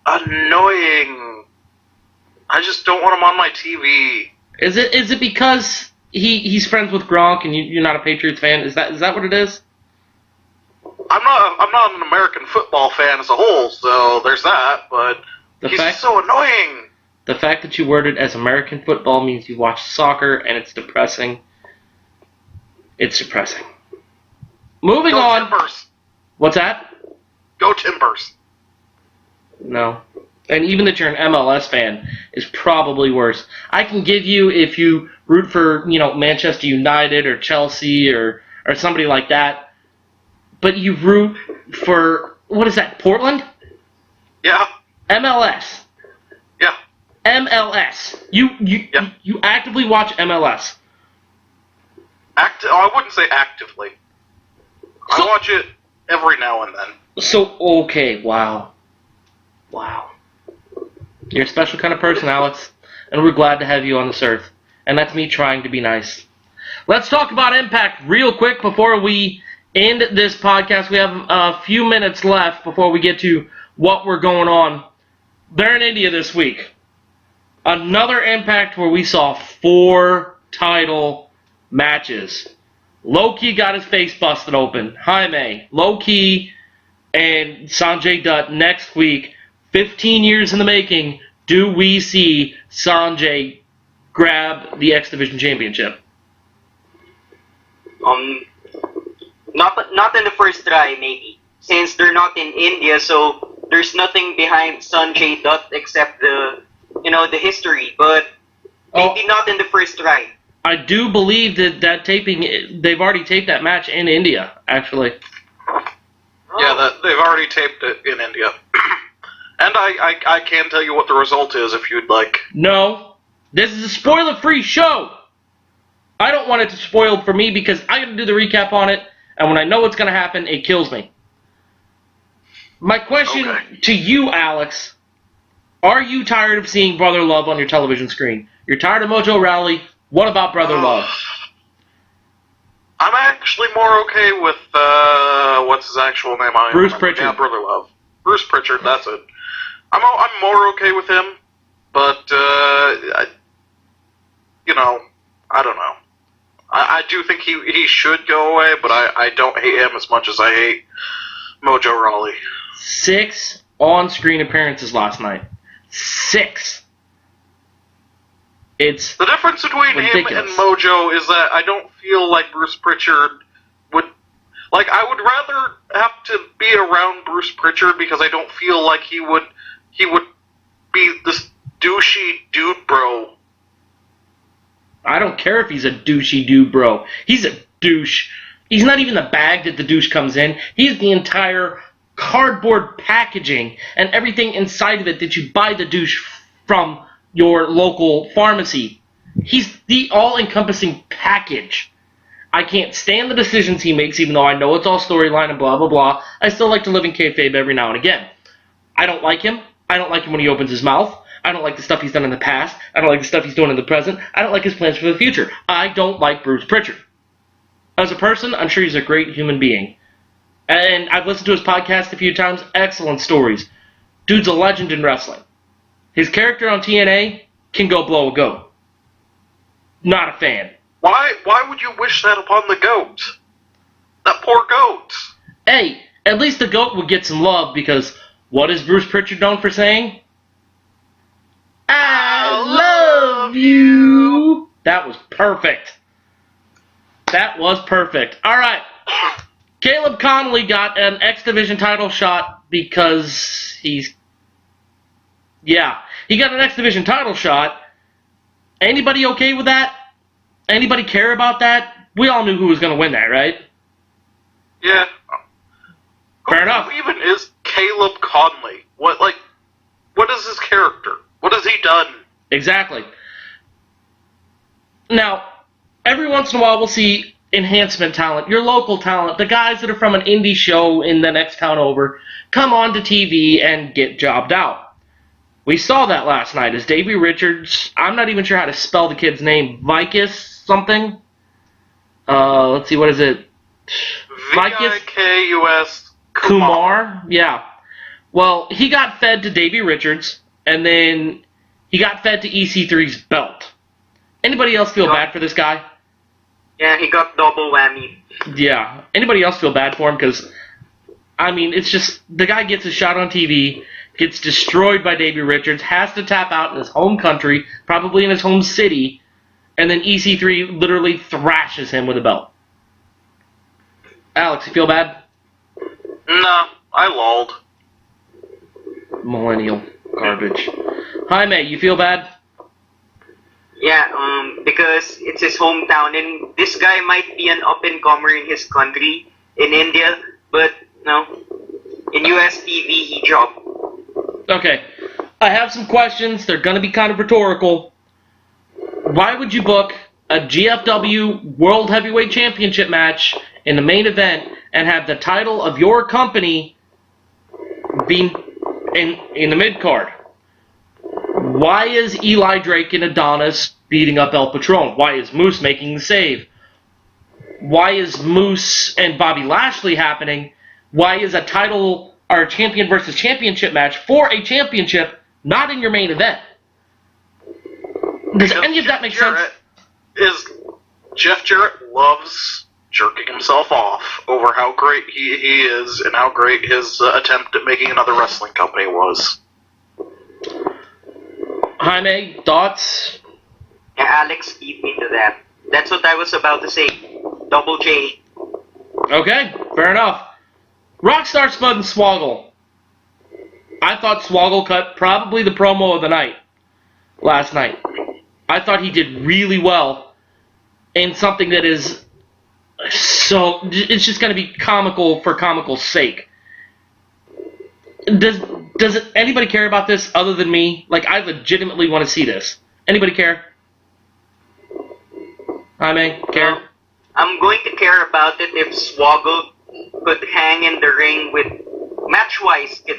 annoying. I just don't want him on my TV. Is it because he's friends with Gronk and you're not a Patriots fan? Is that what it is? I'm not an American football fan as a whole, so there's that, but he's so annoying. The fact that you worded as American football means you watch soccer, and it's depressing. It's depressing. Moving on. Timbers. What's that? Go Timbers. No. And even that you're an MLS fan is probably worse. I can give you if you root for, Manchester United or Chelsea or somebody like that, but you root for, what is that, Portland? Yeah. MLS. Yeah. MLS. You actively watch MLS. I wouldn't say actively. I watch it every now and then. So, okay, wow. You're a special kind of person, Alex, and we're glad to have you on this earth. And that's me trying to be nice. Let's talk about Impact real quick before we end this podcast. We have a few minutes left before we get to what we're going on. They're in India this week. Another Impact where we saw 4 title matches. Low-Key got his face busted open. Jaime, Low-Key, and Sanjay Dutt next week. 15 years in the making. Do we see Sanjay grab the X Division Championship? Not in the first try, maybe. Since they're not in India, so there's nothing behind Sanjay Dutt except the history. But maybe not in the first try. I do believe that taping, they've already taped that match in India, actually. Yeah, they've already taped it in India. And I can tell you what the result is if you'd like. No. This is a spoiler-free show. I don't want it to spoil for me because I got to do the recap on it, and when I know what's going to happen, it kills me. My question to you, Alex, are you tired of seeing Brother Love on your television screen? You're tired of Mojo Raleigh. What about Brother Love? I'm actually more okay with, what's his actual name? Bruce Pritchard. Yeah, Brother Love. Bruce Pritchard, that's it. I'm more okay with him, but, I don't know. I do think he should go away, but I don't hate him as much as I hate Mojo Rawley. 6 on-screen appearances last night. 6. It's the difference between ridiculous. him and Mojo is that I don't feel like Bruce Pritchard would... Like, I would rather have to be around Bruce Pritchard because I don't feel like he would be this douchey dude bro. I don't care if he's a douchey dude, bro. He's a douche. He's not even the bag that the douche comes in. He's the entire cardboard packaging and everything inside of it that you buy the douche from your local pharmacy. He's the all-encompassing package. I can't stand the decisions he makes, even though I know it's all storyline and blah, blah, blah. I still like to live in kayfabe every now and again. I don't like him. I don't like him when he opens his mouth. I don't like the stuff he's done in the past. I don't like the stuff he's doing in the present. I don't like his plans for the future. I don't like Bruce Pritchard. As a person, I'm sure he's a great human being. And I've listened to his podcast a few times. Excellent stories. Dude's a legend in wrestling. His character on TNA can go blow a goat. Not a fan. Why would you wish that upon the goat? That poor goat. Hey, at least the goat would get some love because what is Bruce Pritchard known for saying? I love you. That was perfect. That was perfect. All right. Caleb Connolly got an X Division title shot because he got an X Division title shot. Anybody okay with that? Anybody care about that? We all knew who was going to win that, right? Yeah. Fair enough. Who even is Caleb Conley? What is his character? What has he done? Exactly. Now, every once in a while we'll see enhancement talent, your local talent, the guys that are from an indie show in the next town over, come on to TV and get jobbed out. We saw that last night as Davey Richards, I'm not even sure how to spell the kid's name, Vicus something? Let's see, what is it? Vikus Kumar? Yeah. Well, he got fed to Davey Richards, and then he got fed to EC3's belt. Anybody else feel bad for this guy? Yeah, he got double whammy. Yeah. Anybody else feel bad for him? Because, I mean, it's just, the guy gets a shot on TV, gets destroyed by Davey Richards, has to tap out in his home country, probably in his home city, and then EC3 literally thrashes him with a belt. Alex, you feel bad? No, I lulled. Millennial garbage. Jaime, you feel bad? Yeah, because it's his hometown, and this guy might be an up-and-comer in his country, in India, but, no, in US TV, he dropped. Okay, I have some questions. They're going to be kind of rhetorical. Why would you book a GFW World Heavyweight Championship match in the main event and have the title of your company being in the mid-card? Why is Eli Drake and Adonis beating up El Patron? Why is Moose making the save? Why is Moose and Bobby Lashley happening? Why is a title or a champion versus championship match for a championship not in your main event? Does any of that make sense? Jeff Jarrett loves jerking himself off over how great he is and how great his attempt at making another wrestling company was. Jaime, thoughts? Yeah, Alex beat me to that. That's what I was about to say. Double J. Okay, fair enough. Rockstar Spud and Swoggle. I thought Swoggle cut probably the promo of the night last night. I thought he did really well in something that is so, it's just going to be comical for comical's sake. Does anybody care about this other than me? Like, I legitimately want to see this. Anybody care? Jaime, care? I'm going to care about it if Swoggle could hang in the ring with match-wise with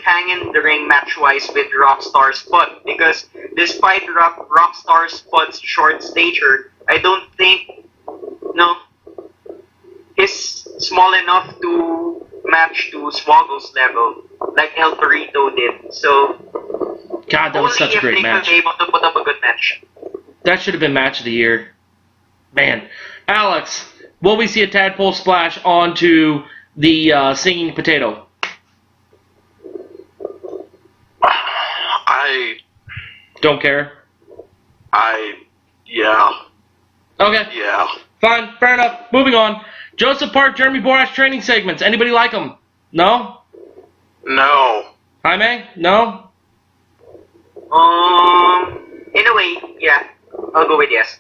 Rockstar Spud, because despite Rockstar Spud's short stature, I don't think he's small enough to match to Swoggle's level, like El Torito did. So, God, that was such a great match. Only if they could be able to put up a good match. That should have been match of the year. Man. Alex, will we see a tadpole splash onto the singing potato? I don't care. Yeah. Okay. Yeah. Fine, fair enough. Moving on. Joseph Park, Jeremy Borash training segments. Anybody like them? No? No. Jaime? No? In a way, yeah. I'll go with yes.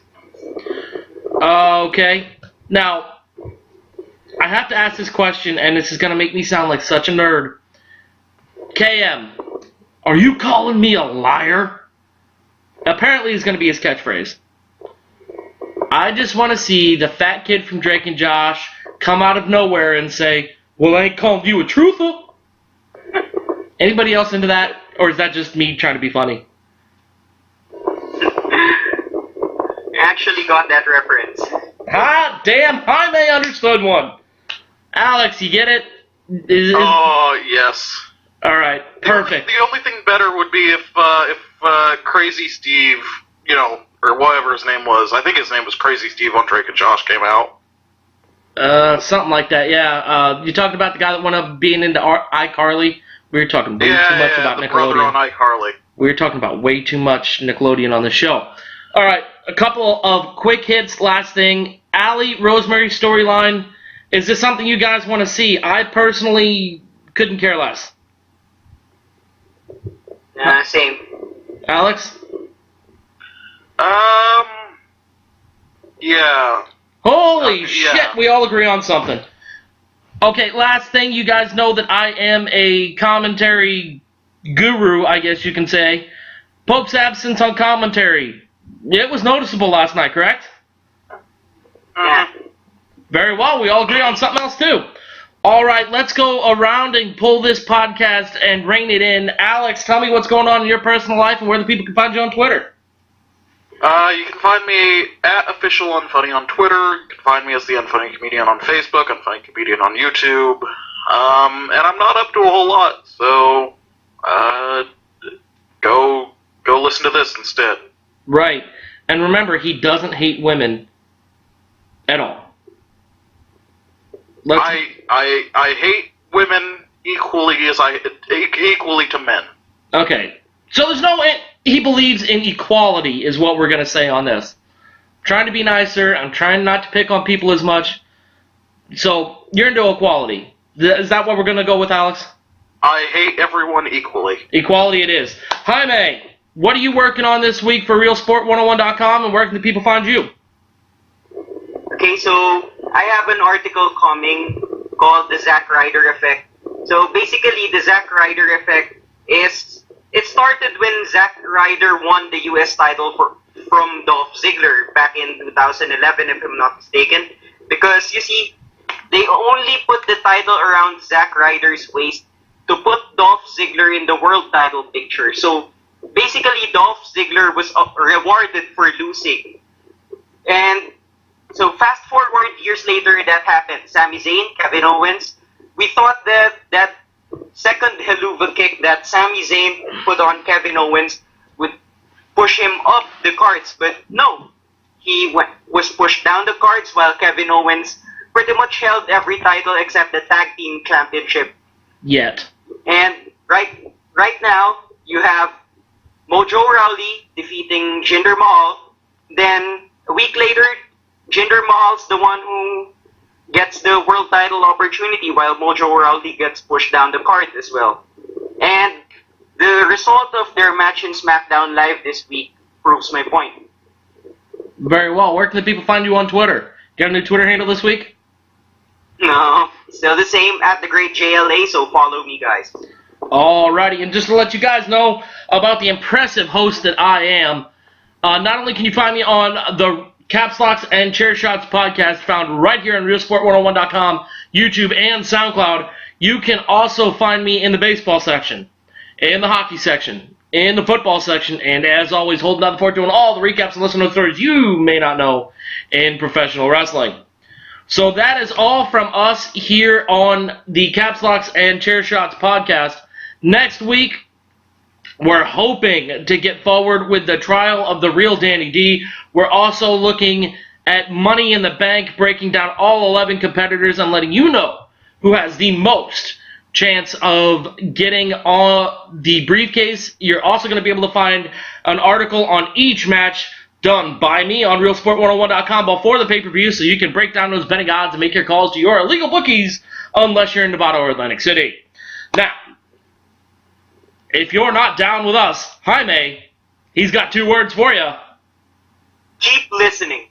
Okay. Now, I have to ask this question, and this is going to make me sound like such a nerd. KM, are you calling me a liar? Apparently, it's going to be his catchphrase. I just want to see the fat kid from Drake and Josh come out of nowhere and say, well, I ain't called you a truther. Anybody else into that? Or is that just me trying to be funny? I actually got that reference. Ah, damn, Jaime understood one. Alex, you get it? Yes. All right, perfect. The only thing better would be if Crazy Steve, or whatever his name was. I think his name was Crazy Steve on Drake and Josh came out. Something like that, yeah. You talking about the guy that went up being into iCarly? We were talking way too much about the Nickelodeon. brother on iCarly. We were talking about way too much Nickelodeon on the show. All right, a couple of quick hits. Last thing, Allie, Rosemary storyline. Is this something you guys want to see? I personally couldn't care less. Same. Alex? Yeah. Holy shit, we all agree on something. Okay, last thing, you guys know that I am a commentary guru, I guess you can say. Pope's absence on commentary. It was noticeable last night, correct? Yeah. Very well. We all agree on something else, too. All right, let's go around and pull this podcast and rein it in. Alex, tell me what's going on in your personal life and where the people can find you on Twitter. You can find me at officialunfunny on Twitter. You can find me as the Unfunny Comedian on Facebook, Unfunny Comedian on YouTube. And I'm not up to a whole lot, so go listen to this instead. Right. And remember, he doesn't hate women at all. I hate women equally to men. Okay. So there's no... He believes in equality is what we're going to say on this. I'm trying to be nicer. I'm trying not to pick on people as much. So, you're into equality. Is that what we're going to go with, Alex? I hate everyone equally. Equality it is. Jaime, what are you working on this week for RealSport101.com, and where can the people find you? Okay, so I have an article coming called The Zack Ryder Effect. So basically, the Zack Ryder Effect is... It started when Zack Ryder won the US title from Dolph Ziggler back in 2011, if I'm not mistaken. Because, you see, they only put the title around Zack Ryder's waist to put Dolph Ziggler in the world title picture. So, basically, Dolph Ziggler was rewarded for losing. And so, fast forward years later, that happened. Sami Zayn, Kevin Owens. We thought that second Helluva kick that Sami Zayn put on Kevin Owens would push him up the cards, but no. He was pushed down the cards while Kevin Owens pretty much held every title except the Tag Team Championship. Yet. And right now, you have Mojo Rawley defeating Jinder Mahal. Then, a week later, Jinder Mahal's the one who gets the world title opportunity while Mojo Rawley gets pushed down the card as well. And the result of their match in SmackDown Live this week proves my point. Very well. Where can the people find you on Twitter? Got a new Twitter handle this week? No, still the same at the Great JLA, so follow me, guys. Alrighty, and just to let you guys know about the impressive host that I am, not only can you find me on the Caps Locks and Chair Shots podcast found right here on RealSport101.com, YouTube, and SoundCloud. You can also find me in the baseball section, in the hockey section, in the football section, and as always, holding down the fort doing all the recaps and listening to stories you may not know in professional wrestling. So that is all from us here on the Caps Locks and Chair Shots podcast. Next week, we're hoping to get forward with the trial of the real Danny D. We're also looking at Money in the Bank, breaking down all 11 competitors and letting you know who has the most chance of getting the briefcase. You're also going to be able to find an article on each match done by me on RealSport101.com before the pay-per-view, so you can break down those betting odds and make your calls to your illegal bookies, unless you're in Nevada or Atlantic City. Now, if you're not down with us, Jaime, he's got 2 words for you. Keep listening.